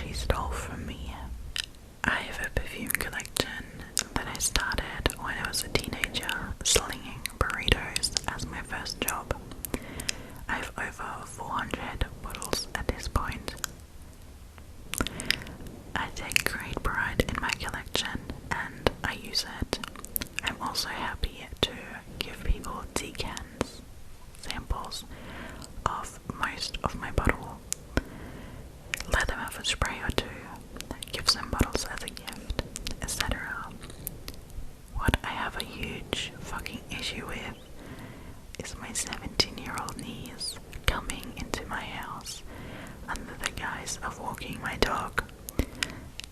she stole from me. I have a perfume collection that I started when I was a teenager, slinging burritos as my first job. I have over 400 bottles at this point. I take great pride in my collection and I use it. I'm also happy to give people decants, samples of most of my bottle. Let them have a spray or two, give some bottles as a gift, etc. What I have a huge fucking issue with is my 17-year-old niece coming into my house under the guise of walking my dog,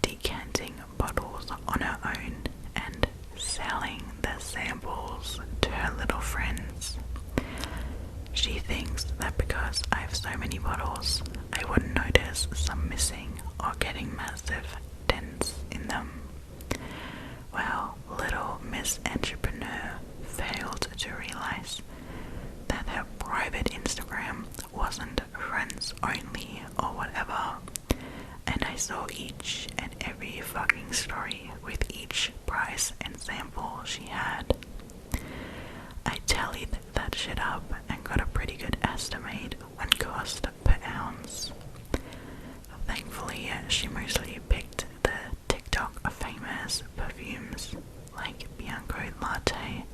decanting bottles on her own and selling the samples to her little friends. She thinks that because I have so many bottles, I wouldn't notice some missing or getting massive dents in them. Well, little Miss Entrepreneur failed to realize that her private Instagram wasn't friends only or whatever, and I saw each and every fucking story with each price and sample she had. I tallied that shit up and got a pretty good estimate on cost per ounce. Thankfully, she mostly picked the TikTok famous perfumes like Bianco Latte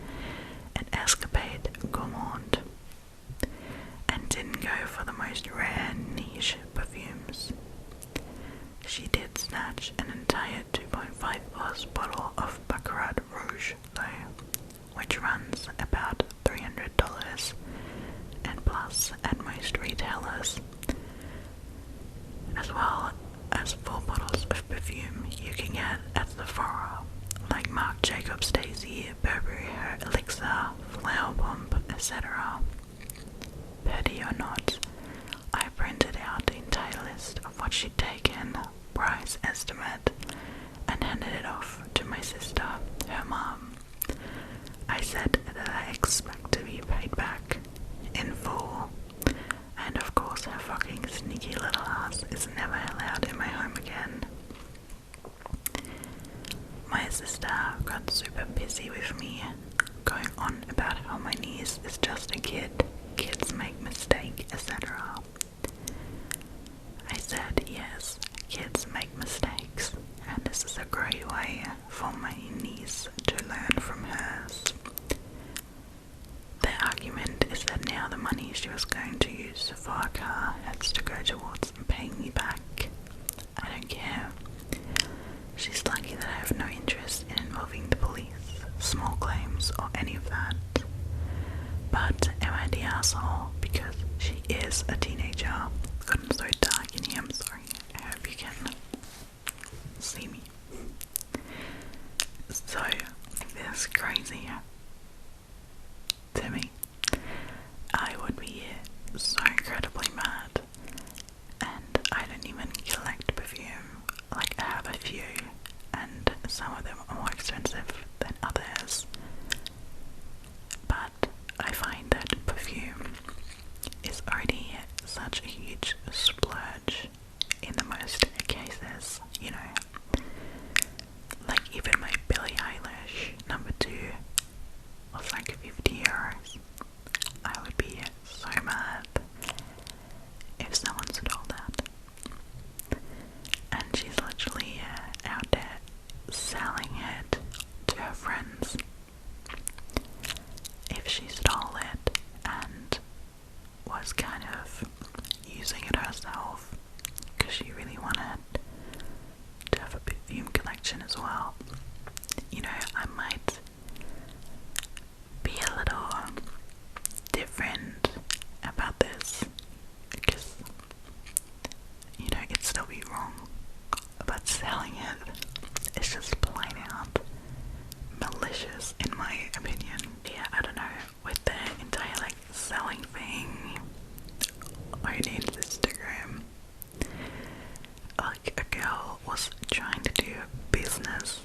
and Escapade Gourmand, and didn't go for the most rare niche perfumes. She did snatch an entire 2.5 Oz bottle of Baccarat Rouge though, which runs about $300 and plus at most retailers, as well as 4 bottles of perfume you can get at Sephora, like Marc Jacobs Daisy, Burberry Her Elixir, Flower Bomb, etc. Petty or not, I printed out the entire list of what she'd taken, price estimate, and handed it off to my sister, her mom. I said that I expect to be paid back in full, and of course her fucking sneaky little ass is never allowed in my home again. My sister got super busy with me, going on about how my niece is just a kid, kids make mistakes, etc. I said yes, kids make mistakes, and this is a great way for my niece to learn from hers. The argument is that now the money she was going to use for our car has to go towards paying me back. I don't care. She's lucky that I have no interest in involving the police, small claims, or any of that. But am I the asshole because she is a teenager? Gotten so dark in here, I'm sorry. I hope you can see me. So, this is crazy to me. I would be so incredibly mad, and I don't even collect perfume. Like, I have a few, and some of them are more expensive than others, but I find that perfume is already such a huge splurge in the most cases, you know. Like, even my Billie Eilish number 2 was like €50. I would be so mad if someone stole that. And she's literally out there selling it to her friends. If she stole it and was kind of using it herself because she really wanted to have a perfume collection as well, you know, I might be a little different about this, because, you know, it'd still be wrong, but selling it is just plain out malicious in my opinion. Yeah, I don't know, with the entire like selling thing on Instagram, like a girl was trying to do business,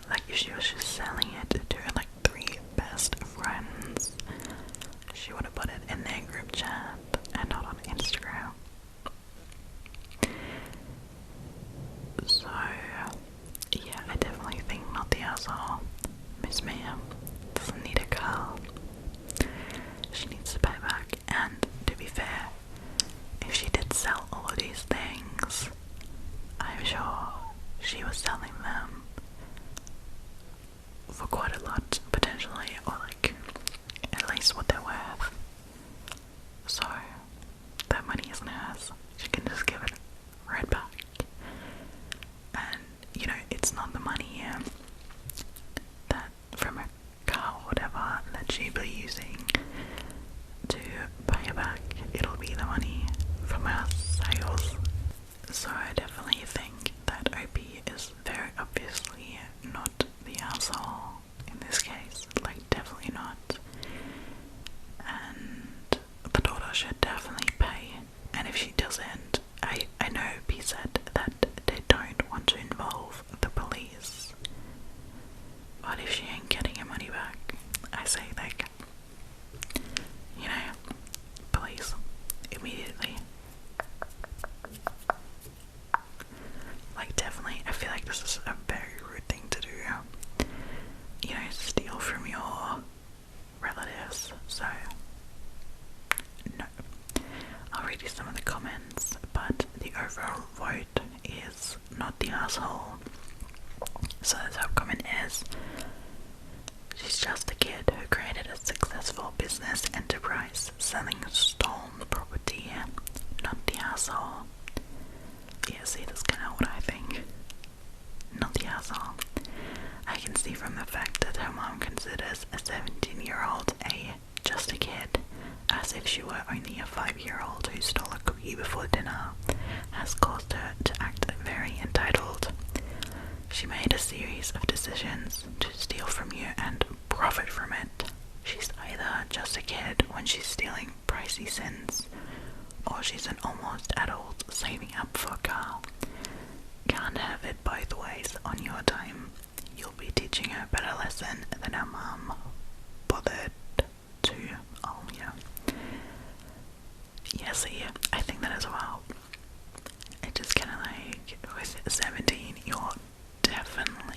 like if she was just selling it to her like 3 best friends, she would have put it in their group chat and not on Instagram. she was selling them for quite a lot, potentially, or like at least what they're worth. So that money isn't hers. She can just give it right back. And you know, it's not the money that from a car or whatever that she'll be using to pay her back. It'll be the money from our sales. So I definitely think that OP is very obviously not the asshole in this case. Like, definitely not. And the daughter should definitely pay. And if she doesn't, I know OP said that they don't want to involve the police. But if she ain't getting her money back, I say, like, you know, police immediately. Like, definitely, I feel like this is a very rude thing to do. You know, steal from your relatives. So, no. I'll read you some of the comments, but the overall vote is not the asshole. So the top comment is, she's just a kid who created a successful business enterprise selling stolen property, not the asshole. Yeah, see, that's kind of what I think. Not the asshole. I can see from the fact that her mom considers a 17-year-old just a kid, as if she were only a 5-year-old who stole a cookie before dinner, has caused her to act very entitled. She made a series of decisions to steal from you and profit from it. She's either just a kid when she's stealing pricey sins, or she's an almost adult saving up for a car. Can't have it both ways on your time. You'll be teaching her a better lesson than her mum bothered to. Oh, yeah. Yeah, see, I think that as well. It just kind of like, with 17, you're definitely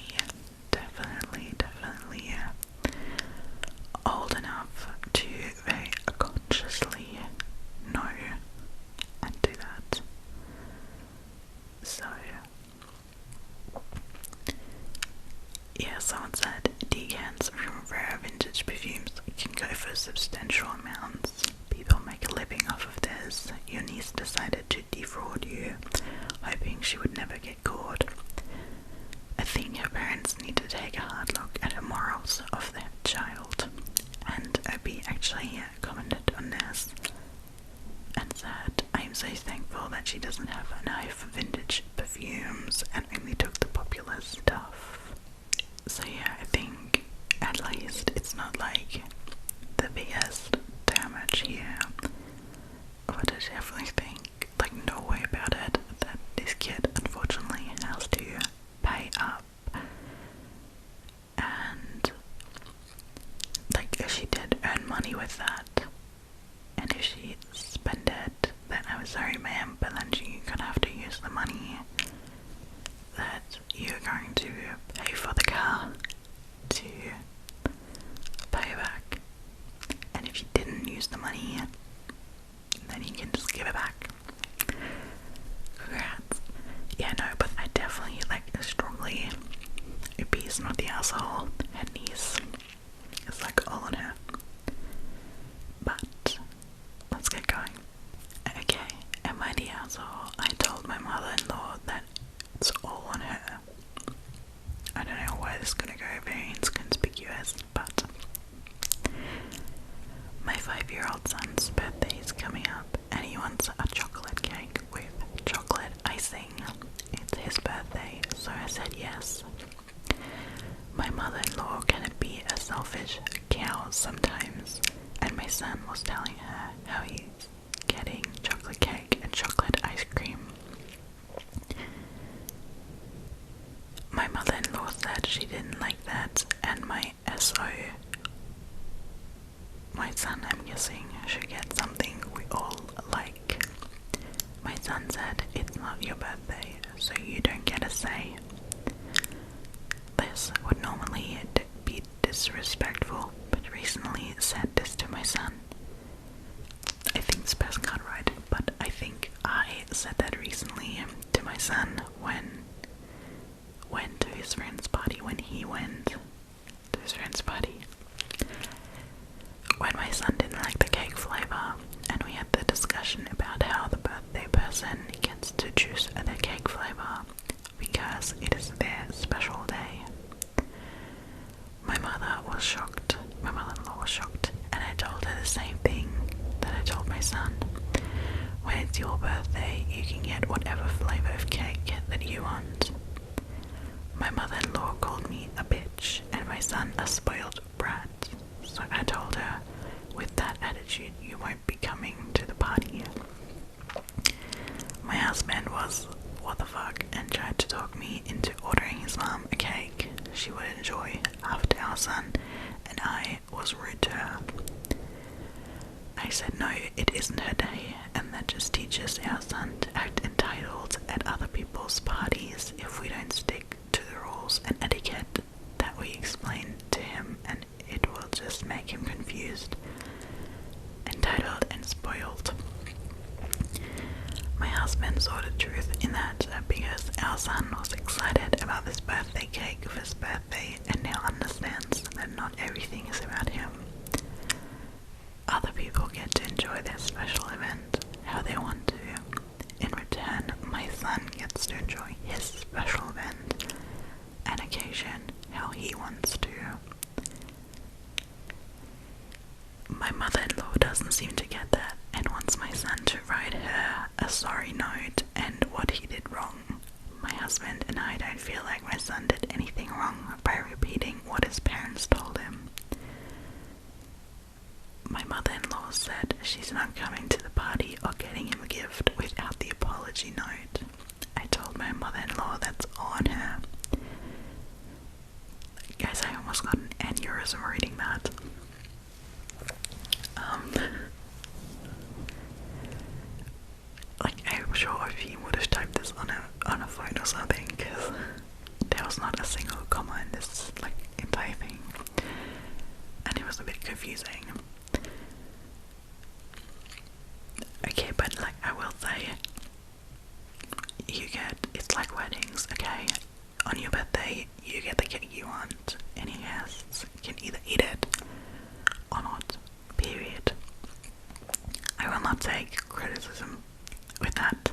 old enough to very consciously know and do that. So, yeah, someone said decants from rare vintage perfumes can go for substantial amounts. People make a living off of this. Your niece decided to defraud you, hoping she would never get caught. I think her parents need to take a hard look at the morals of their child. And Opie actually commented on this and said, I am so thankful that she doesn't have a knife for vintage perfumes and only took the popular stuff. So yeah, I think at least it's not like the biggest damage here. But I definitely think, like, no way about it, that this kid unfortunately has to pay up. And like, if she did earn money with that, and if she spent it, then I'm sorry ma'am, but then you're gonna have to use the money that you're going to pay for the car to pay back. And if you didn't use the money, then you can just give it back. Congrats. Yeah, no, but I definitely, like, strongly, Uppy is not the asshole. Her niece is, like, all on her. But let's get going. Okay, am I the asshole? I told my mother-in-law that it's all on her. I don't know why this is gonna go very inconspicuous, but my 5-year-old son's birthday is coming up and he wants a chocolate cake with chocolate icing. It's his birthday, so I said yes. My mother-in-law can be a selfish cow sometimes, and my son was telling her how he's getting chocolate cake and chocolate ice cream. My mother-in-law said she didn't like that, and my SO, my son, I'm guessing, should get something we all like. My son said it's not your birthday, so you don't get a say. This would normally be disrespectful, but recently said this to my son. I think this person got right, but I think I said that recently to my son when best friend's party. When my son didn't like the cake flavour, and we had the discussion about how the birthday person gets to choose their cake flavour because it is their special day, my mother-in-law was shocked, and I told her the same thing that I told my son. When it's your birthday, you can get whatever flavour of cake that you want. My mother-in-law called me a bitch and my son a spoiled brat, so I told her, with that attitude you won't be coming to the party. My husband was what the fuck and tried to talk me into ordering his mum a cake she would enjoy after our son and I was rude to her. I said no, it isn't her day, and that just teaches our son to act entitled at other people's parties if we don't stick to the rules and etiquette that we explain to him, and it will just make him confused, entitled and spoiled. My husband saw the truth in that because our son was excited about this birthday cake for his birthday and now understands that not everything is about him. Other people get to enjoy their special event how they want to. In return, my son gets to enjoy his special event and occasion how he wants to. My mother-in-law doesn't seem to get that and wants my son to write her a sorry note and what he did wrong. My husband and I don't feel like my son did anything wrong by repeating what his parents told him. My mother-in-law said she's not coming to the party or getting him a gift without the apology note. I told my mother-in-law that's on her. Guys, I almost got an aneurysm reading that. Like, I'm sure if you would have typed this on a phone or something, because there was not a single comma in this, like, entire thing. And it was a bit confusing. Okay, but like I will say, it's like weddings, okay? On your birthday, you get the cake you want. Any guests can either eat it or not, period. I will not take criticism with that.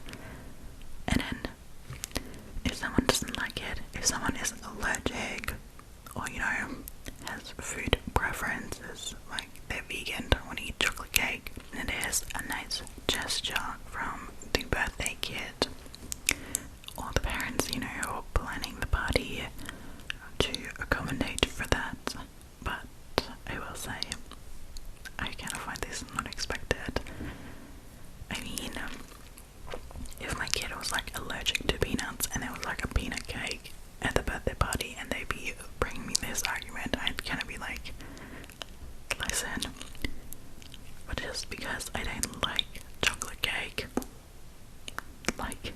And then, if someone doesn't like it, if someone is allergic, or has food preferences, like they're vegan, don't want to eat chocolate cake, and it is a nice gesture from the birthday kid or the parents, who are planning the party to accommodate for that. But I will say, I kind of find this not expected. I mean, if my kid was like allergic to peanuts and there was like a peanut cake at the birthday party and they'd be bringing me this argument, I'd kind of be like, listen, but just because I don't like chocolate cake, like,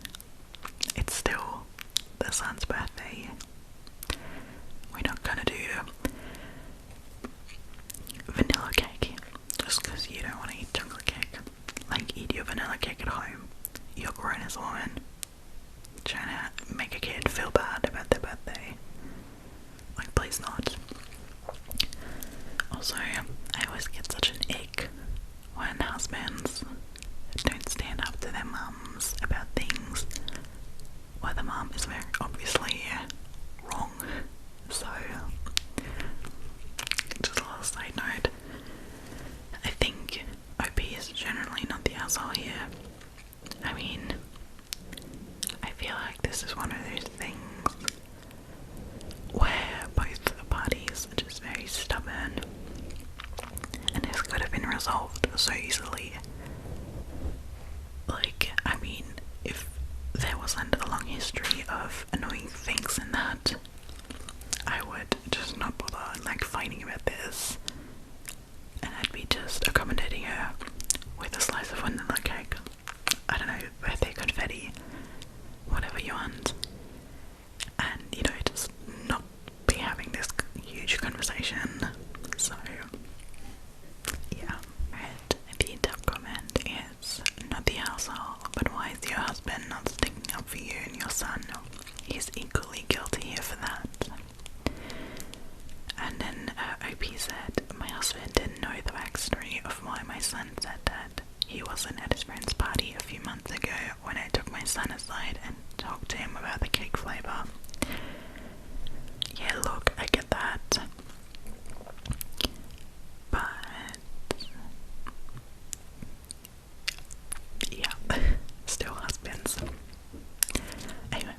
it's still the son's birthday. We're not gonna do vanilla cake just because you don't want to eat chocolate cake. Like, eat your vanilla cake at home. You're grown as a woman, trying to make a kid feel bad about their birthday. Like, please not. Also, I always get such an ick when husbands don't stand up to their mums about things where the mum is very obviously wrong. So, just a little side note, I think OP is generally not the asshole here. I mean, I feel like this is one of those things where both parties are just very stubborn, and this could have been resolved so easily. Like, I mean, if there wasn't a long history of annoying things in that, I would just not bother, like, fighting about this, and I'd be just accommodating her with a slice of vanilla cake. I don't know, birthday confetti, whatever you want, and just not be having this huge conversation. So yeah. Right, the top comment is, not the asshole, but why is your husband not sticking up for you and your son? He's equally guilty here for that. And then GP said my husband didn't know the backstory of why my son said that. He wasn't at his friend's party a few months ago when I took my son aside and talked to him about the cake flavour. Yeah, look, I get that. But yeah, still husbands. Anyway,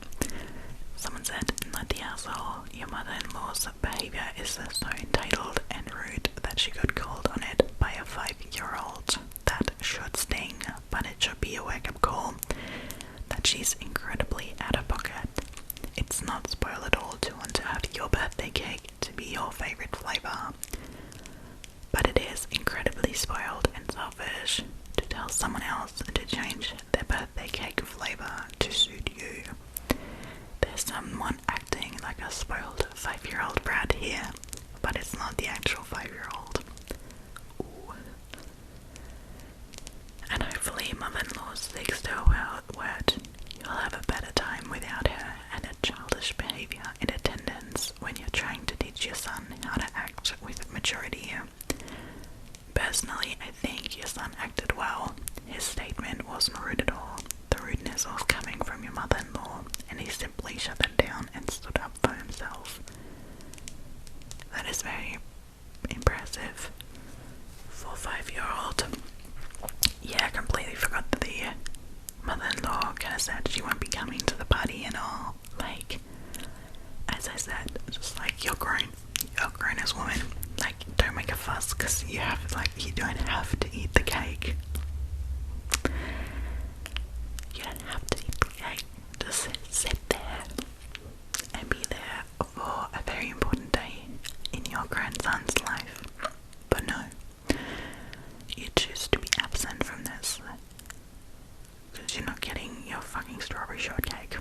someone said, not the asshole, your mother-in-law's behaviour is so entitled and rude that she got called on it by a 5-year-old. That should sting, but it should be a wake-up call that she's incredibly out of pocket. It's not spoiled at all to want to have your birthday cake to be your favourite flavour, but it is incredibly spoiled and selfish to tell someone else to change their birthday cake flavour to suit you. There's someone acting like a spoiled 5-year-old brat here, but it's not the actual 5-year-old. Ooh. And hopefully mother-in-law sticks to her word. You'll have a better time without her and her childish behaviour in attendance when you're trying to teach your son how to act with maturity. Personally, I think your son acted well. His statement wasn't rude at all. The rudeness was coming from your mother-in-law, and he simply shut it down and stood up for himself. That is very impressive for a 5-year-old. Yeah, I completely forgot that the mother-in-law kind of said she won't be coming to the party and all. Like, as I said, just like, you're grown as woman. Like, don't make a fuss because you don't have to eat the cake. You don't have to eat the cake. Just sit there and be there for a very important day in your grandson's life. But no, you choose to be absent from this because you're not getting your fucking strawberry shortcake.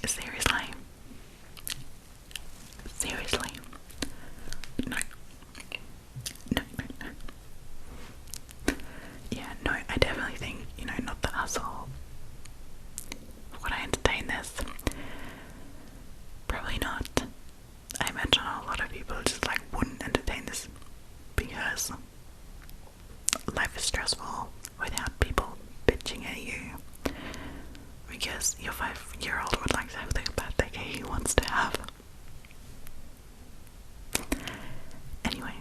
Seriously? Seriously? No. No. Yeah, no, I definitely think, not the asshole. Would I entertain this? Probably not. I imagine a lot of people just wouldn't entertain this because life is stressful without people bitching at you. Because your 5-year-old would like to have the birthday cake he wants to have. Anyway,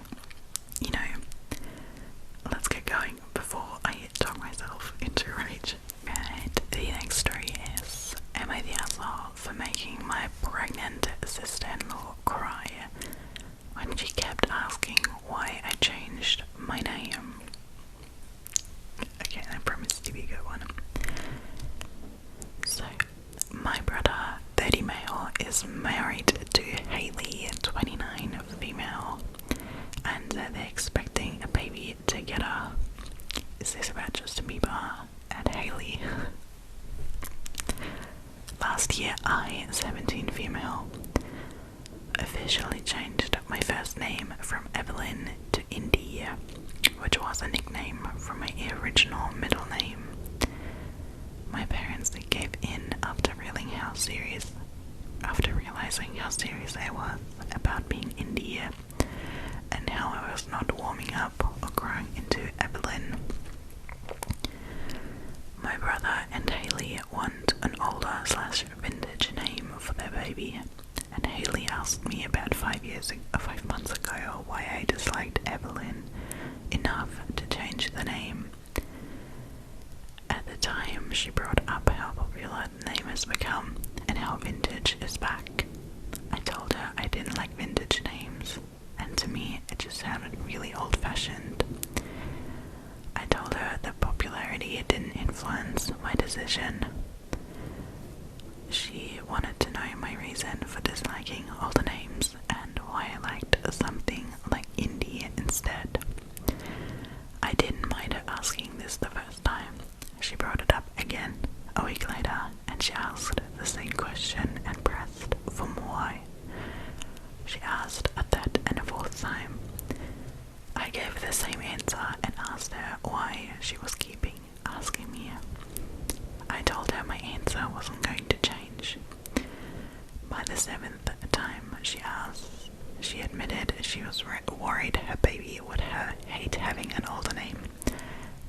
let's get going before I talk myself into rage. And the next story is, am I the asshole for making my pregnant sister-in-law cry when she kept asking why I changed my name? Okay, I promise to be a good one. So, my brother, 30 male, is married to Hayley, 29 female, and they're expecting a baby together. Is this about Justin Bieber and Hayley? Last year, I, 17 female, officially changed my first name from Evelyn to Indy, which was a nickname from my original middle name. My parents gave in after realizing how serious I was about being Indy and how I was not warming up or growing into Evelyn. My brother and Hayley want an older / vintage name for their baby, and Hayley asked me about 5 months ago why I disliked Evelyn enough to change the name. At the time, she brought up how popular the name has become and how vintage is back. I told her I didn't like vintage names, and to me it just sounded really old-fashioned. I told her that popularity didn't influence my decision. She wanted to know my reason for disliking older names and why I liked something like Indie instead. I didn't mind her asking this the first time. She brought it up again a week later, and she asked the same question and pressed for more. She asked a third and a fourth time. I gave the same answer and asked her why she was keeping asking me. I told her my answer wasn't going to change. By the 7th time she asked, she admitted she was worried her baby would hate having an older name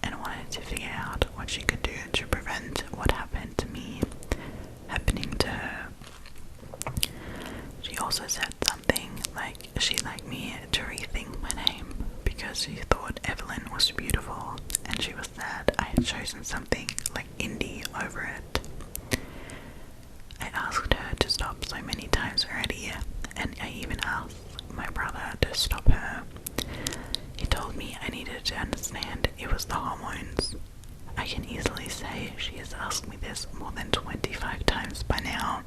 and wanted to figure out what she could do to prevent what happened to me happening to her. She also said something like she'd like me to rethink my name because she thought Evelyn was beautiful and she was sad I had chosen something like indie over it. I asked her to stop so many times already, and I even asked my brother to stop her. He told me I needed to understand it was the hormones. I can easily say she has asked me this more than 25 times by now.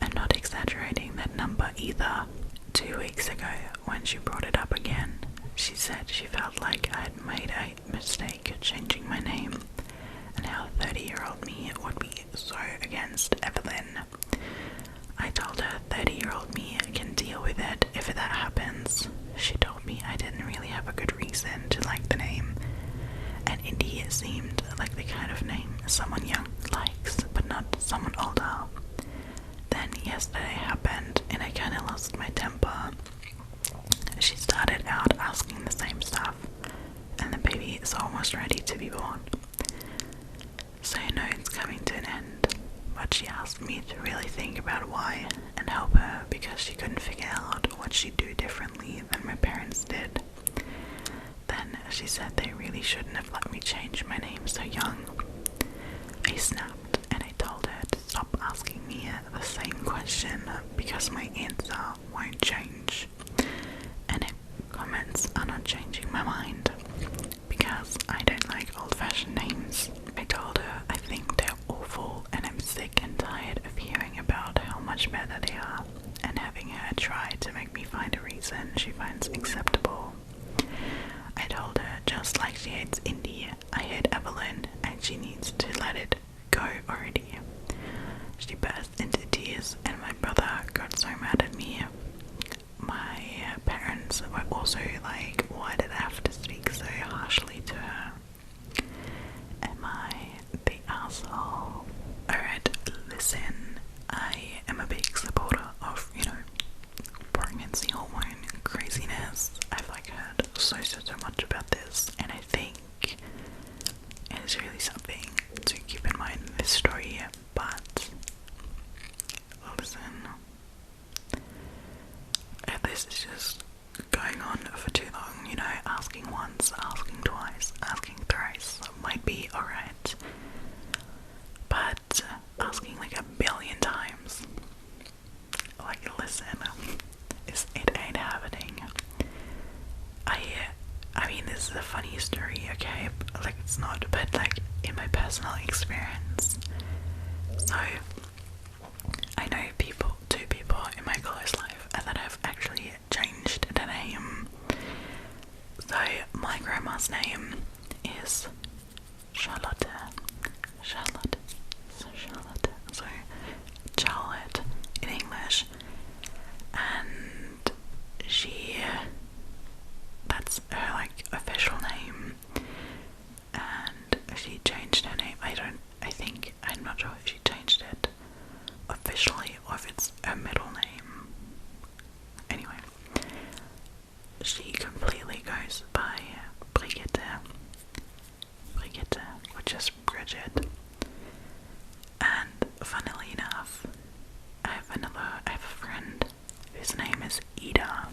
I'm not exaggerating that number either. 2 weeks ago, when she brought it up again, she said she felt like I had made a mistake changing my name, and how 30-year-old me would be so against Evelyn. I told her 30-year-old me can deal with it if that happens. She told me I didn't really have a good reason to like the name, and Indy seemed like the kind of name someone young likes, but not someone older. Then yesterday happened, and I kinda lost my temper. She started out asking the same stuff, and the baby is almost ready to be born. So I know it's coming to an end, but she asked me to really think about why and help her because she couldn't figure out what she'd do differently than my parents did. Then she said they really shouldn't have let me change my name so young. I snapped and I told her to stop asking me the same question because my answer won't change. And her comments are not changing my mind because I don't like old-fashioned names. I told her I think they're awful and I'm sick and tired of hearing about how much better they are and having her try to make me find a reason she finds acceptable. I told her just like she hates Indy, I hate Evelyn and she needs to let it go already. She burst into tears and my brother got so mad at me. My parents were also like, why did I have to speak so harshly to her? Am I the asshole? Alright, listen, I am a big supporter of, pregnancy hormone craziness. I've heard so much about this, and I think it is really something to keep in mind in this story, but listen, if this is just going on for too long, asking once, asking twice, asking thrice might be alright, but asking a billion times, listen, it ain't happening. I mean, this is a funny story, okay? It's not, but in my personal experience. So, I know two people in my close life that have actually changed the name. So, my grandma's name is Charlotte. So, Charlotte in English. And that's her official name, and she changed her name. I'm not sure if she changed it officially or if it's her middle name. Anyway, she completely goes by Brigitte, which is Bridget. And funnily enough, I have a friend whose name is Ida,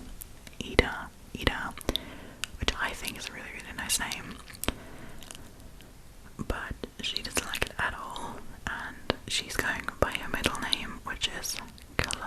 which I think is a really, really nice name, but she doesn't like it at all, and she's going by her middle name, which is Chloe.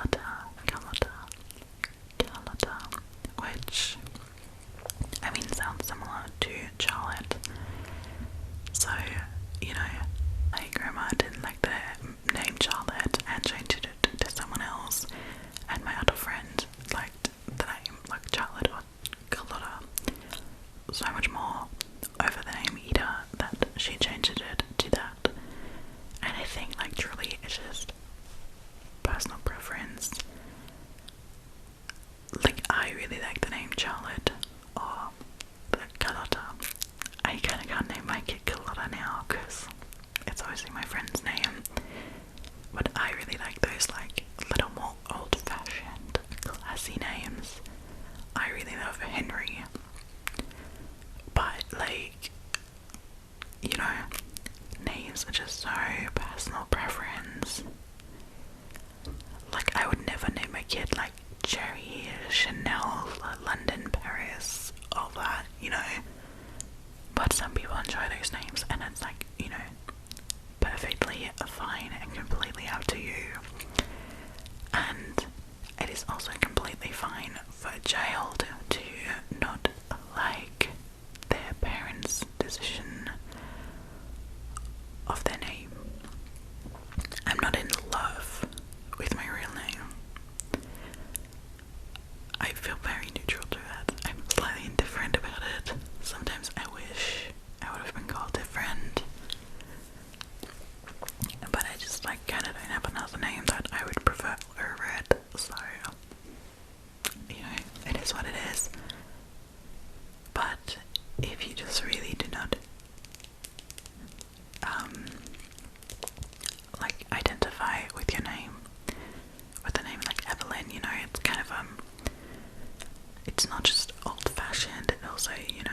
it's not just old-fashioned, it also, you know,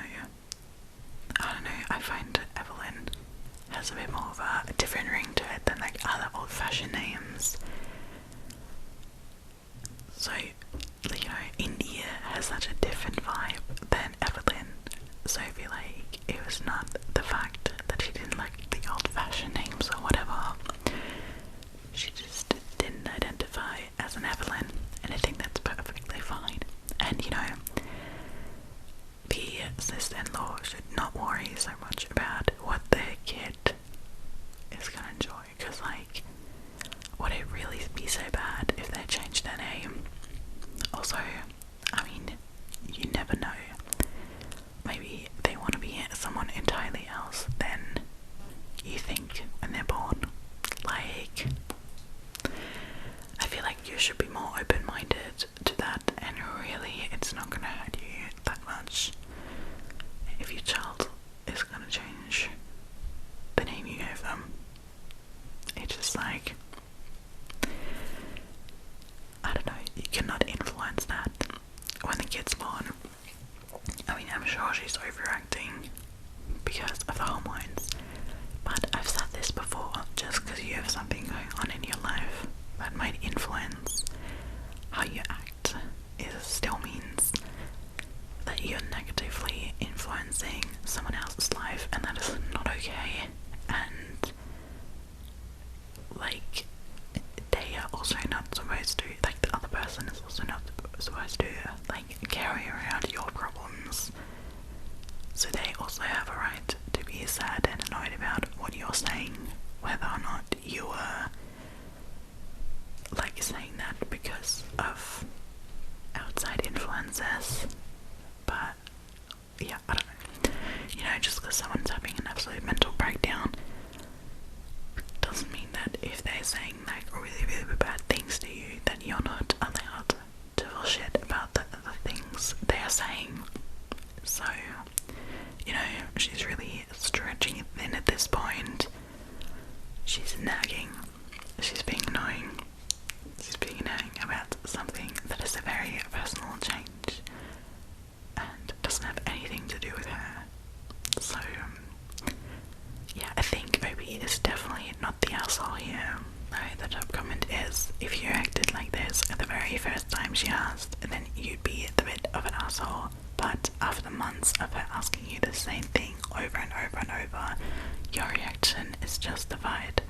I don't know, I find Evelyn has a bit more of a different ring to it than like other old-fashioned names. So, you know, India has such a different vibe than Evelyn, so I feel like it was not the fact that she didn't like the old-fashioned names or whatever, she just didn't identify as an Evelyn, and I think that's perfectly fine. And you know, the sister-in-law should not worry so much about what their kid is gonna enjoy, because like, would it really be so bad if they changed their name? Also, I mean, you never know, maybe they want to be someone entirely else than you think when they're born. Like, I feel like you should be more open-minded to that, and really it's not gonna hurt you that much if your child is gonna change the name you gave them. It's just like, I don't know, you cannot influence that when the kid's born. I mean, I'm sure she's overreacting because of the hormones, but I've said this before, just because you have something going on in your life that might influence how you act, it still means that you're negatively influencing someone else's life, and that is not okay. And like, they are also not supposed to, like, the other person is also not supposed to like carry around your problems, so they also have a right to be sad and annoyed about what you're saying, whether or not you are like saying that because of outside influences. But yeah, I don't know, you know, just because someone's having an absolute mental breakdown doesn't mean that if they're saying like really, really bad things to you, that you're not allowed to feel shit about the things they are saying. So, you know, she's really stretching it thin at this point. She's nagging, she's being annoying, she's being annoying about something that is a very personal change and doesn't have anything to do with her. So, yeah, I think OP is definitely not the asshole here. The top comment is, if you acted like this at the very first time she asked, then you'd be the bit of an asshole. But after months of her asking you the same thing over and over and over, your reaction is justified.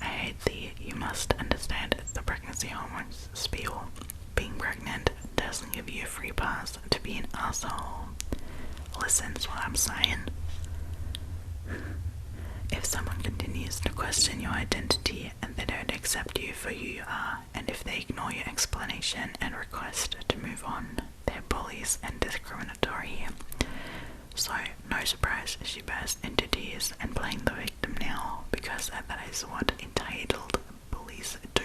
I hate the you must understand it's the pregnancy hormones spiel. Being pregnant doesn't give you a free pass to be an asshole. Listen to what I'm saying. If someone continues to question your identity and they don't accept you for who you are, and if they ignore your explanation and request to move on, they're bullies and discriminatory. So, no surprise she burst into tears and blamed the victim now, because that is what entitled bullies do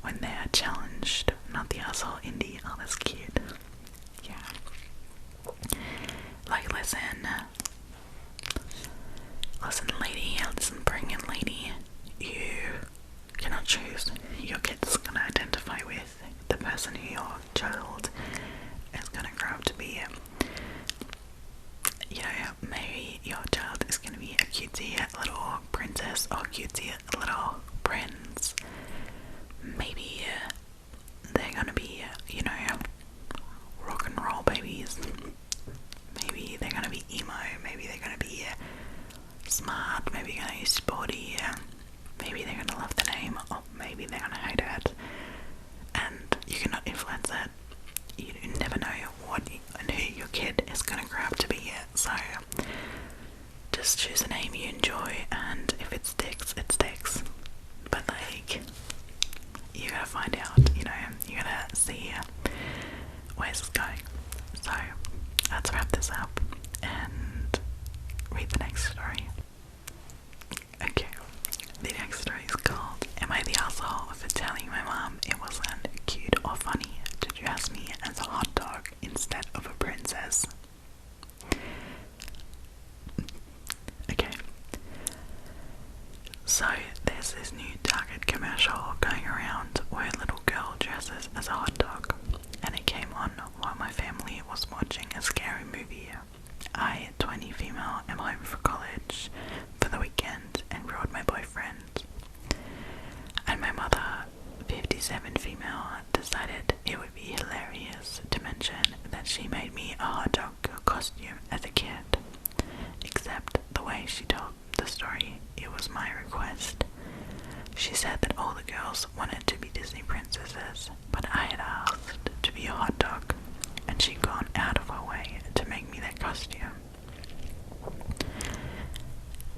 when they are challenged, not the asshole indie. Oh, that's cute. Yeah. Like, listen lady, listen pregnant lady, you cannot choose who your kid's gonna identify with, the person who your child is gonna grow up to be. You know, maybe your child is gonna be a cutesy little princess or cutesy little prince. Maybe they're gonna be, you know, rock and roll babies. Maybe they're gonna be emo, maybe they're gonna be smart, maybe they're gonna be sporty, maybe they're gonna love the name, or maybe they're gonna hate it. And you cannot influence that. You never know what and who your kid is gonna grow up to be. So just choose a name you enjoy, and if it sticks, it sticks. But like, you gotta find out, you know, you gotta see where's this going. So let's wrap this up and read the next story. Okay, the next story is called Am I the Asshole for Telling My Mom It Wasn't Cute or Funny to Dress Me as a Hot Dog Instead of a Princess? Okay, so there's this new Target commercial going around where a little girl dresses as a hot dog, and it came on while my Ep.27 female decided it would be hilarious to mention that she made me a hot dog costume as a kid. Except the way she told the story, it was my request. She said that all the girls wanted to be Disney princesses, but I had asked to be a hot dog, and she'd gone out of her way to make me that costume.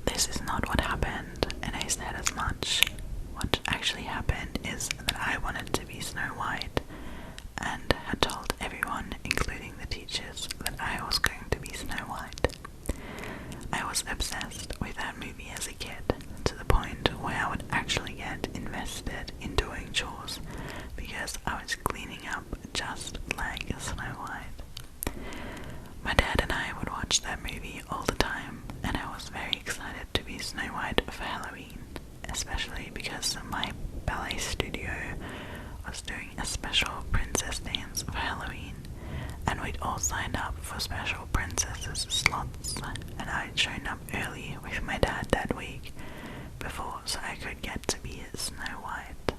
This is not what happened, and I said as much. What actually happened is that I wanted to be Snow White, and had told everyone, including the teachers, that I was going to be Snow White. I was obsessed with that movie as a kid, to the point where I would actually get invested in doing chores, because I was cleaning up just like Snow White. My dad and I would watch that movie all the time, and I was very excited to be Snow White for Halloween, especially because my ballet studio was doing a special princess dance for Halloween, and we'd all signed up for special princesses slots, and I'd shown up early with my dad that week before so I could get to be Snow White.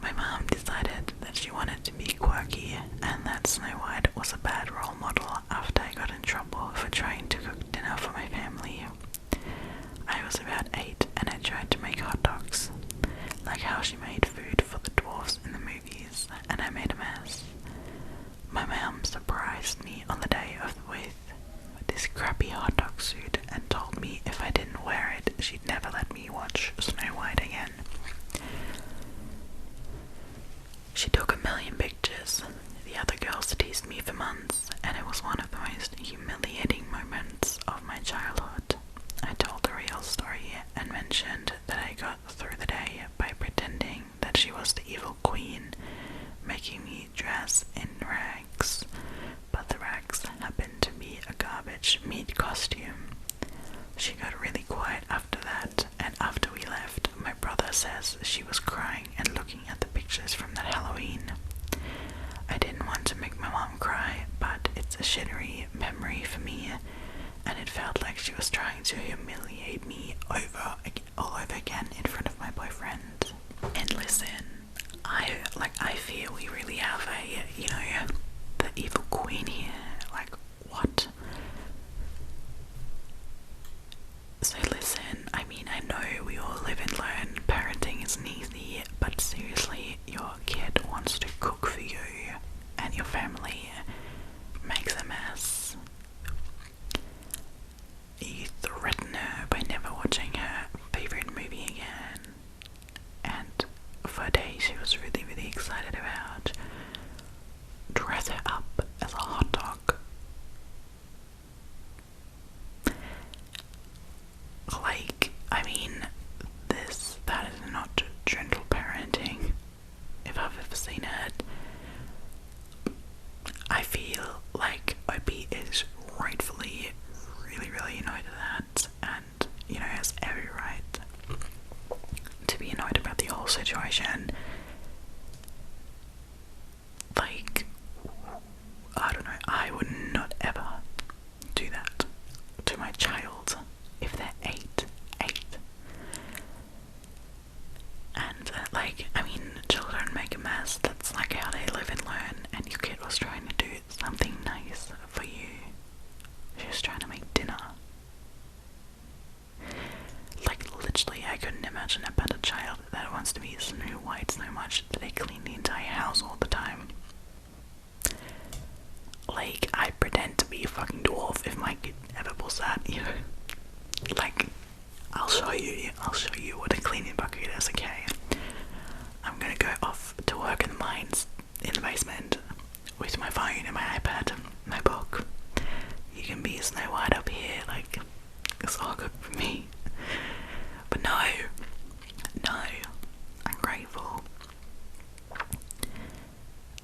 My mom decided that she wanted to be quirky and that Snow White was a bad role model after I got in trouble for trying to cook dinner for my family. I was about 8 and I tried to make hot dogs, like how she made food for the dwarfs in the movies, and I made a mess. My mom surprised me on the day with this crappy hot dog suit and told me if I didn't wear it, she'd never let me watch Snow White again. She took a million pictures. The other girls teased me for months, and it was one of the most humiliating moments of my childhood. I told the real story and mentioned that I got through the day by pretending that she was the evil queen, making me dress in rags, but the rags happened to be a garbage meat costume. She got really quiet after that, and after we left, my brother says she was crying and looking at the pictures from that Halloween. I didn't want to make my mom cry, but it's a shittery memory for me, and it felt like she was trying to humiliate me all over again in front of my boyfriend. And listen, I feel we really have the evil queen here. Like, what? So listen, I mean, I know we all live and learn, parenting isn't easy, but seriously, your kid wants to cook for you, and your family makes a mess. You threaten her by never watching her favorite movie again, and for a day she was really, really excited about. Dress her up as a hot dog. Like, I mean, that is not gentle parenting, if I've ever seen it. I feel like OP is rightfully really, really annoyed at that, and, has every right to be annoyed about the whole situation. Like, I don't know, I would not ever do that to my child if they're 8. And, children make a mess, that's like how they live and learn, and your kid was trying to do something nice for you. She was trying to make dinner. Like, literally, I couldn't imagine a better child that wants to be Snow White so much that they clean the entire house all the time. Like, I pretend to be a fucking dwarf if my kid ever pulls that, Like, I'll show you what a cleaning bucket is, okay? I'm gonna go off to work in the mines in the basement with my phone and my iPad and my book. You can be Snow White up here, like, it's all good for me. But no, I'm grateful.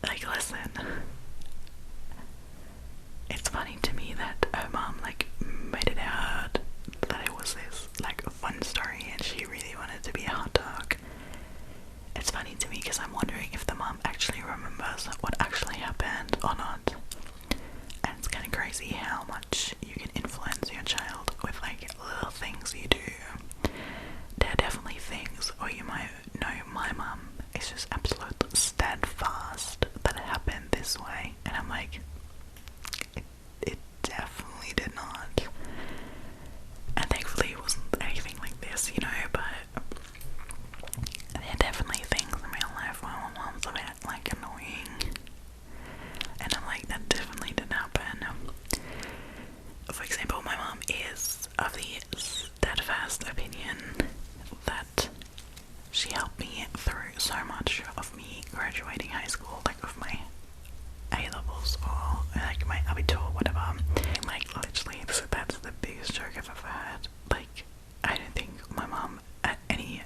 Like, listen, it's funny to me that her mom, made it out that it was this, a fun story and she really wanted to be a hot dog. It's funny to me because I'm wondering if the mom actually remembers what actually happened or not. And it's kind of crazy how much you can influence your child with, little things you do. There are definitely things, or you might know my mom is so much of me graduating high school, like of my A-levels or like my Abitur or whatever. And like literally that's the biggest joke I've ever had. Like I don't think my mom at any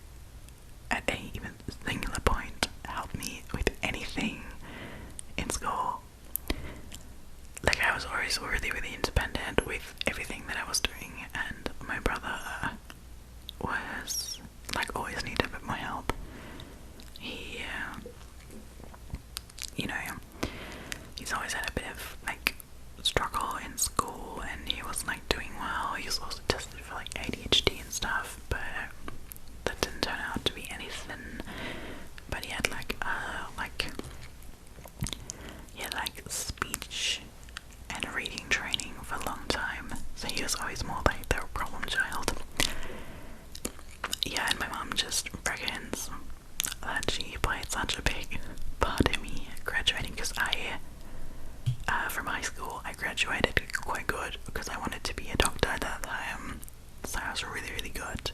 even singular point helped me with anything in school. Like I was always really independent with everything that I was doing, and my brother was like always needed a bit more help. He you know, he's always had a bit of like struggle in school, and he was like doing well. He was also tested for like ADHD and stuff, but that didn't turn out to be anything. But he had like speech and reading training for a long time, so he was always more like the problem child. Yeah, and my mom just reckons that she played such a big part in me graduating, because from high school I graduated quite good because I wanted to be a doctor at that time, so I was really good.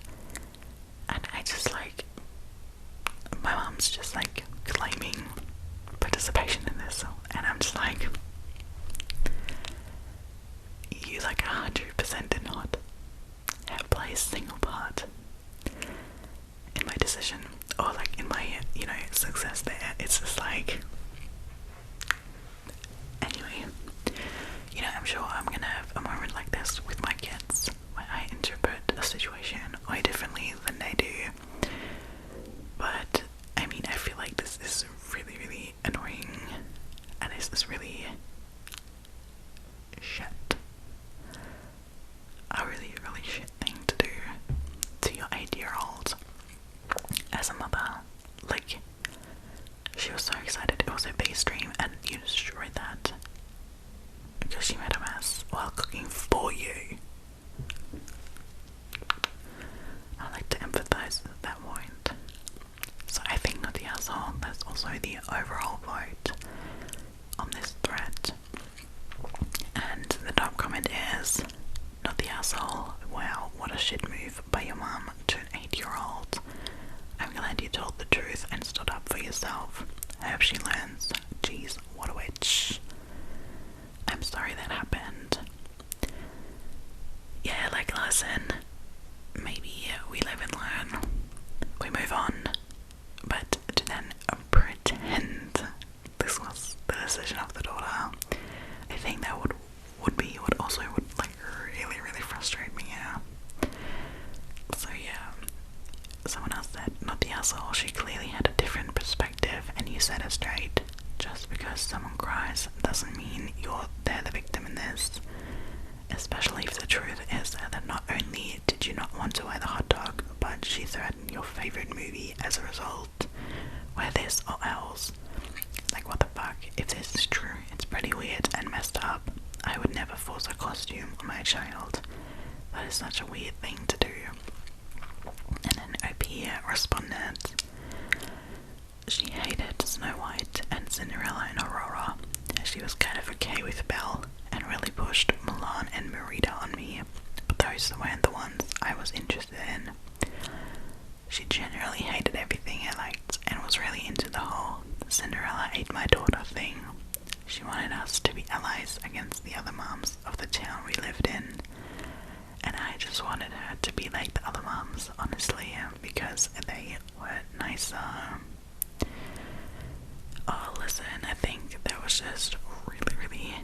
And I just like, my mom's just like claiming participation in this, and I'm just like, you like 100% did not have play a single part in my decision, or like in my, you know, success there. It's just like, anyway, you know, I'm sure I'm gonna have a moment like this with my kids where I interpret a situation way differently than they do. But I mean, I feel like this is really annoying, and this is really shit. A really shit thing to do to your 8-year-old as a mother. Like, she was so excited, it was her biggest dream, and you destroyed that because she made a mess while cooking for you. I like to emphasize that point. So I think not the asshole, that's also the overall vote on this thread. And the top comment is, not the asshole, wow, what a shit move by your mum to an 8-year-old. I'm glad you told the truth and stood up for yourself. I hope she learns. Jeez, what a witch. I'm sorry that happened. Yeah, like, listen, maybe we live and learn. We move on. But to then pretend this was the decision of the daughter, I think that would be what also would like really frustrate me. Yeah. So yeah, someone else said, not the asshole, she clearly had a different perspective and you set it straight. Just because someone cries doesn't mean they're the victim in this. Especially if the truth is that not only did you not want to buy the hot dog, but she threatened your favorite movie as a result. Wear this or else. Like, what the fuck? If this is true, it's pretty weird and messed up. I would never force a costume on my child. That is such a weird thing to do. And then OP responded, she hated Snow White and Cinderella and Aurora. She was kind of okay with Belle and really pushed Mulan and Merida on me, but those weren't the ones I was interested in. She generally hated everything I liked and was really into the whole Cinderella ate my daughter thing. She wanted us to be allies against the other moms of the town we lived in, and I just wanted her to be like the other moms, honestly, because they were nicer. Oh, listen, I think there was just really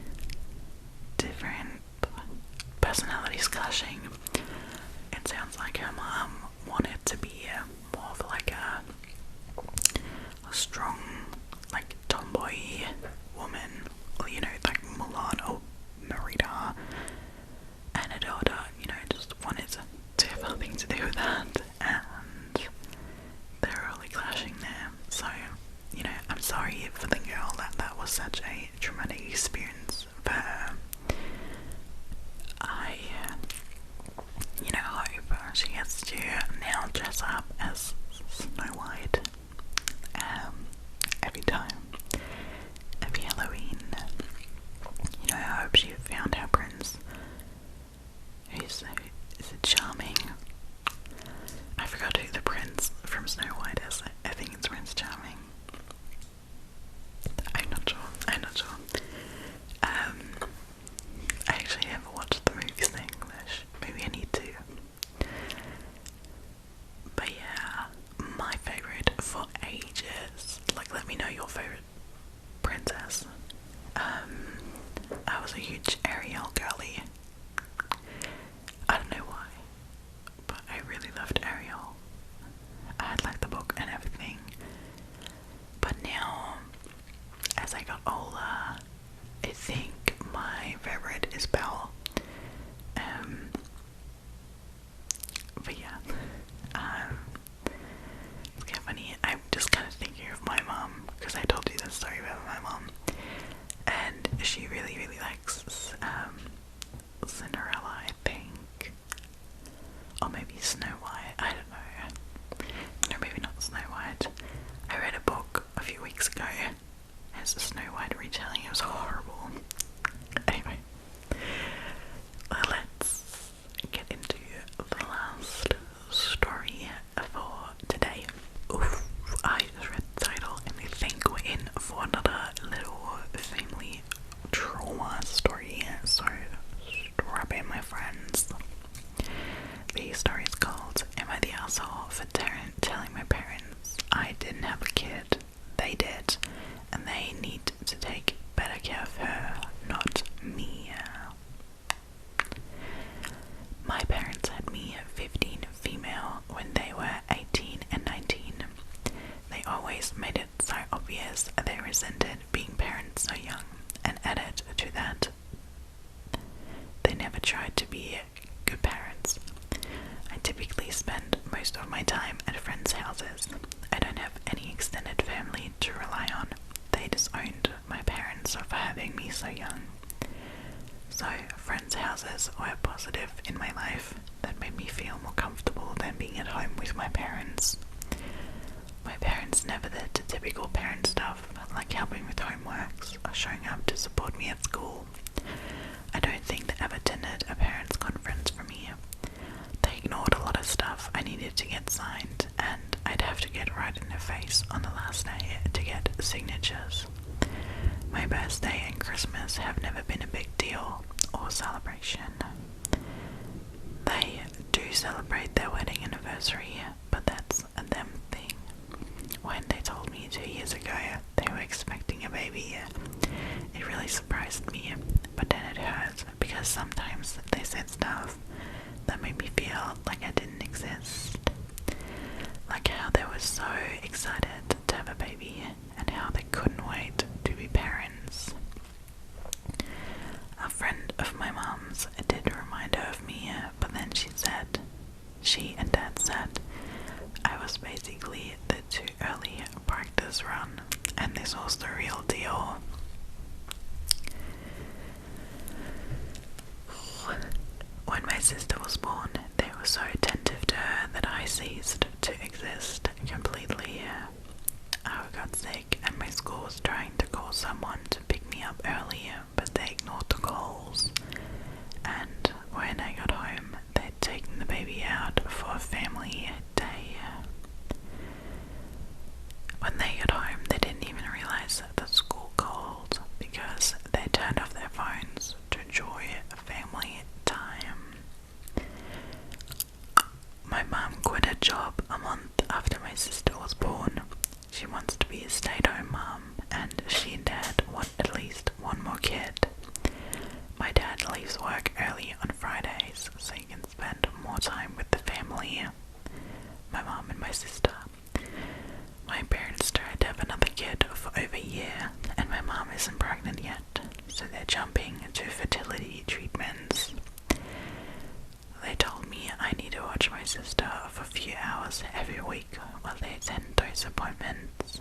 different personalities clashing. It sounds like her mom wanted to be more of like a strong, like tomboy woman, or you know, like Mulan or Merida, and her daughter, you know, just wanted to have nothing to do with that, and they're really clashing there. So, you know, I'm sorry for the girl that was such a traumatic experience for her. I, you know, hope she gets to now dress up as Snow White every time, every Halloween. You know, I hope she found her prince, who's is it charming? I forgot who the prince from Snow White is. I think it's Prince Charming. because I told you this story about my mom, and she really, really likes Cinderella, I think, or maybe Snow White, I don't know. No, maybe not Snow White. I read a book a few weeks ago. It's a Snow White retelling. It was horrible. Anyway, let's get into the last story for today. Oof, I just read the title and I think we're in for another little family trauma story, so strap in, my friends. The story is called "Am I the Asshole for Telling My Parents I Didn't Have a Kid? They did, and they need to take better care of her, not me." My parents had me 15 female when they were 18 and 19. They always made it so obvious they resented being parents so young, and added to that, they never tried to be good parents. I typically spend most of my time at friends' houses. I don't have any extended family to rely on. They disowned my parents for having me so young. So, friends' houses were positive in my life that made me feel more comfortable than being at home with my parents. My parents never did the typical parent stuff, like helping with homeworks or showing up to support me at school. I don't think they ever attended a parents' conference for me. They ignored a lot of stuff I needed to get signed, and I'd have to get right in their face on the last day to get signatures. My birthday and Christmas have never been a big deal or celebration. They do celebrate their wedding anniversary, but that's a them thing. When they told me 2 years ago they were expecting a baby, it really surprised me, but then it hurt because sometimes they said stuff that made me feel like I didn't exist. Like how they were so excited to have a baby and how they couldn't wait to be parents. A friend of my mom's did remind her of me, but then she and Dad said, I was basically the too early practice run, and this was the real deal. When my sister was born, they were so attentive to her that I ceased to exist completely. I got sick and my school was trying to call someone to pick me up early, but they ignored the calls. And when I got home, they'd taken the baby out for a family day. When they got home, they didn't even realize that the school called because they turned off their phones to enjoy family time. My mom quit her job a month after my sister was born. She wants to be a stay-at-home mom, and she and Dad want at least one more kid. My dad leaves work early on Fridays so he can spend more time with the family, my mom and my sister. My parents tried to have another kid for over a year, and my mom isn't pregnant yet, so they're jumping to fertility treatments. They told me I need to watch my sister for a few hours every week while they attend those appointments,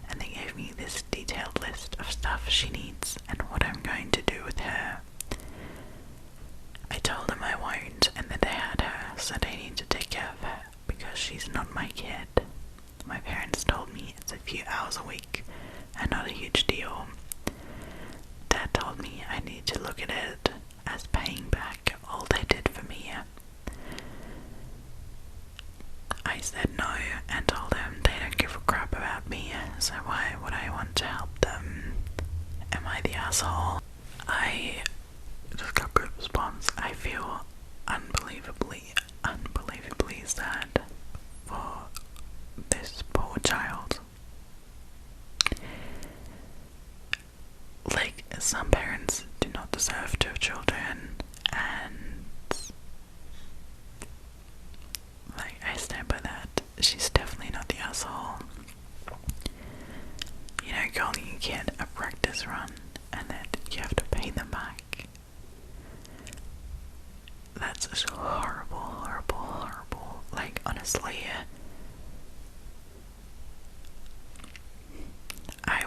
and they gave me this detailed list of stuff she needs and what I'm going to do with her. I told them I won't and that they had her, so they need to take care of her because she's not my kid. My parents told me it's a few hours a week and not a huge deal. Dad told me I need to look at it as paying back all they did for me. I said no and told them they don't give a crap about me, so why would I want to help them? Am I the asshole? I just got good response. I feel unbelievably sad for this poor child. Like, some parents do not deserve to have children, and like, I stand by that. She's definitely not the asshole. You know, calling a kid a practice run and that you have to pay them back. That's just horrible. Like, honestly, I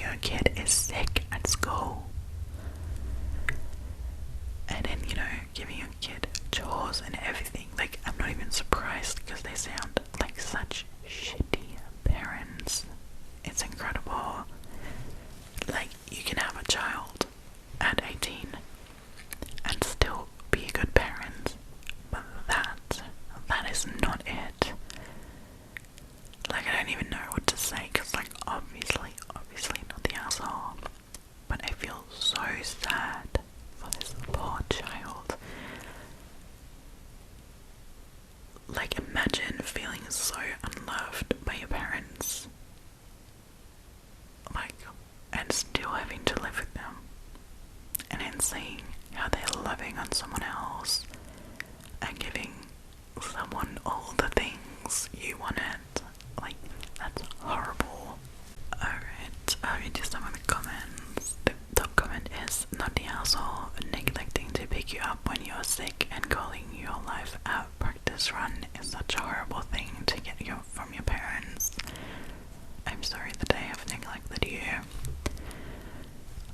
your kid is sick at school. And then, giving your kid chores and everything. Like, I'm not even surprised because they sound like such shitty parents. It's incredible. Like, you can have a child at 18 and still be a good parent, but that is not it. Like, I don't even know what to say, because, like, obviously not the asshole, but I feel so sad for this poor child. Like, imagine feeling so unloved by your parents, like, and still having to live with them, and then seeing how they're loving on someone else, and giving someone all the things you wanted. Like, that's horrible. Alright, I'll read you some of the comments. The top comment is, not the asshole, neglecting to pick you up when you're sick and calling your life out practice run is such a horrible thing to get from your parents. I'm sorry that I have neglected you.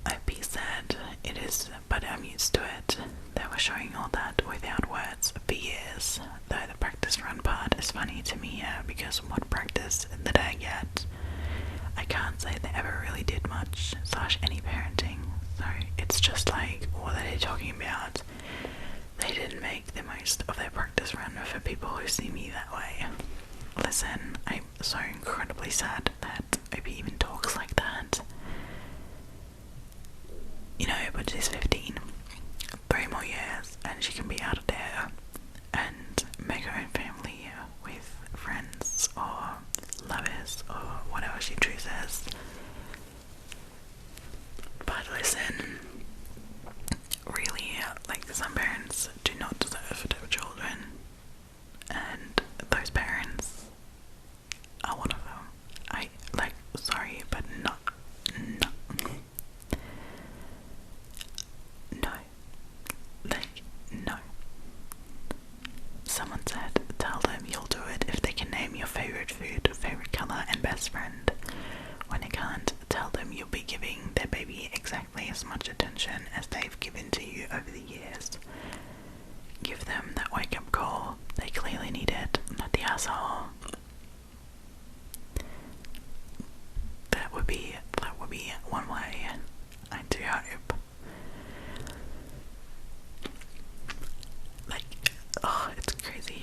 IP said, it is, but I'm used to it. They were showing all that without words for years, though the practice run part is funny to me because what practice did I get? I can't say they ever really did much, / any parenting, so it's just like, what are they talking about? They didn't make the most of their practice run for people who see me that way. Listen, I'm so incredibly sad that OP even talks like that. But she's 15. 3 more years and she can be out of there and make her own family with friends or lovers or whatever she chooses. But listen, really, like, some parents do not deserve to have children, and those parents are one of them. Sorry, but no. No. Someone said, tell them you'll do it if they can name your favorite food, favorite color, and best friend. When they can't, tell them you'll be giving their baby exactly as much attention as they've given to you over the years. Give them that wake-up call. They clearly need it, not the asshole. That would be one way. I do hope. It's crazy.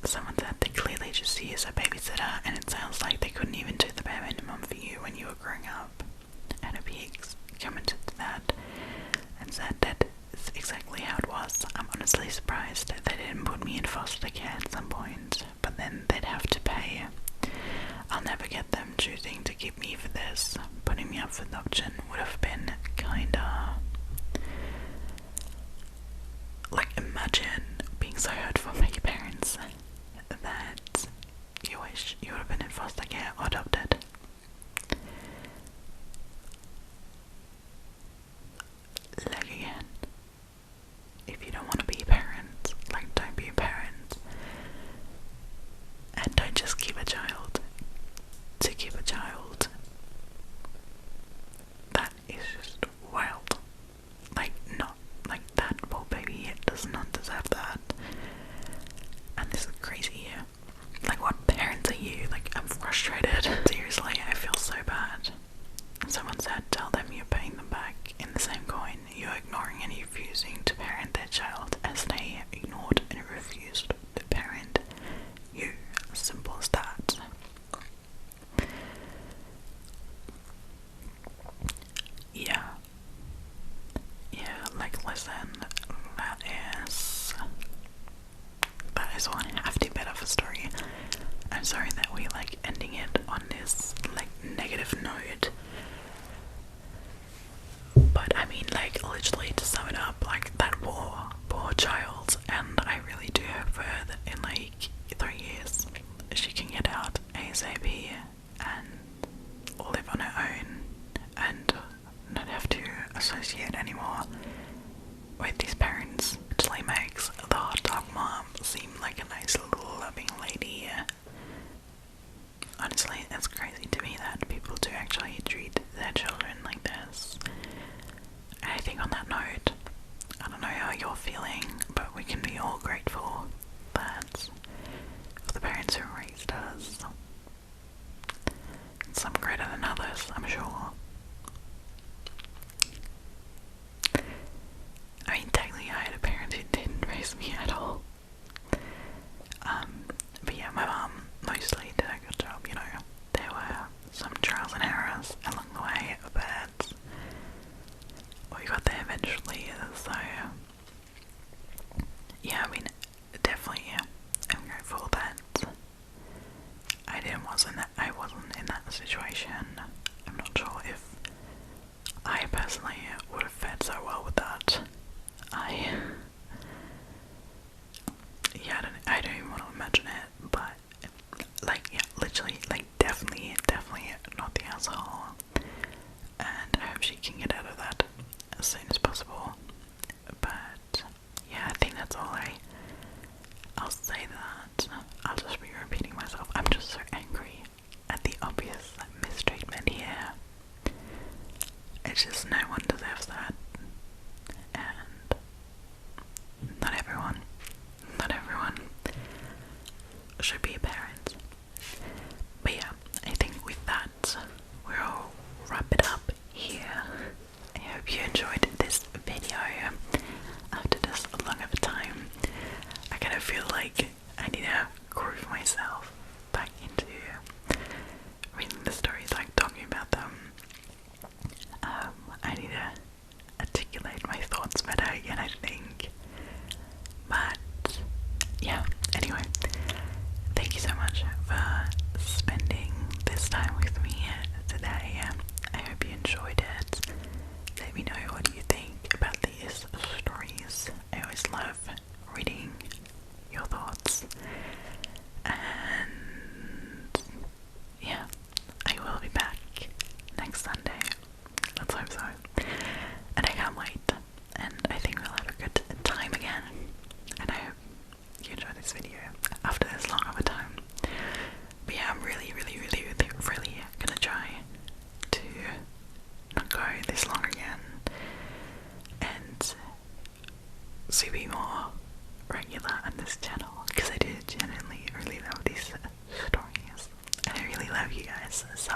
Someone said they clearly just see you as a babysitter, and it sounds like they couldn't even do the bare minimum for you when you were growing up. And a pig commented to that and said that it's exactly how it was. I'm honestly surprised that they didn't put me in foster care at some point, but then they'd have to pay. I'll never get them choosing to keep me for this. Putting me up for adoption would have been kinda... Like, imagine being so hurtful by your parents that you wish you would have been in foster care or adopted. Like, again, if you don't want to be a parent, like, don't be a parent. And don't just keep a child to keep a child. That is just wild. Like, not like that poor baby does not deserve that. And this is crazy. Like, what parents are you? Like, I'm frustrated. Seriously, I feel so bad. Someone said, tell them you're paying them back in the same coin. You're ignoring and refusing to parent their child as they ignored and refused to parent you. Simple as that. Yeah, like, listen, that is one hefty bit of a story. I'm sorry that we like ending it on this like negative note, but I mean, like, literally to sum it up, like, that poor child, and I really do hope for it's crazy to me that people do actually treat their children like this. And I think on that note, I don't know how you're feeling, but we can be all grateful that for the parents who raised us. Some greater than others, I'm sure. I mean, technically I had a parent who didn't raise me at all. But yeah, my mom mostly did a good job, you know. There were some trials and errors along the way, but we got there eventually, so yeah, I mean, definitely I'm grateful that I wasn't in that situation. I'm not sure if I personally would have fared so well with that. I don't even want to imagine it, but like, yeah, literally, like, definitely not the asshole, and I hope she can get out of that as soon as possible. But yeah, I think that's all I'll say that. I'll just be repeating myself. I'm just so angry at the obvious mistreatment here. It's just no one deserves that, and not everyone should be a parent. But yeah, I think with that, we'll wrap it up here. I hope you enjoyed this video. After this long of a time, I kind of feel like I need to groove myself back into reading the stories, like talking about them. I need to articulate my thoughts better again, I think. But yeah, anyway, thank you so much for spending this time with me today. I hope you enjoyed it. Let me know what you think about these stories. I always love reading your thoughts. And yeah, I will be back next Sunday. Let's hope so. And I can't wait. And I think we'll have a good time again. And I hope you enjoyed this video after this long of a time. But yeah, I'm really gonna try to not go this long again and to be more regular on this channel, because I do genuinely really love these stories and I really love you guys. So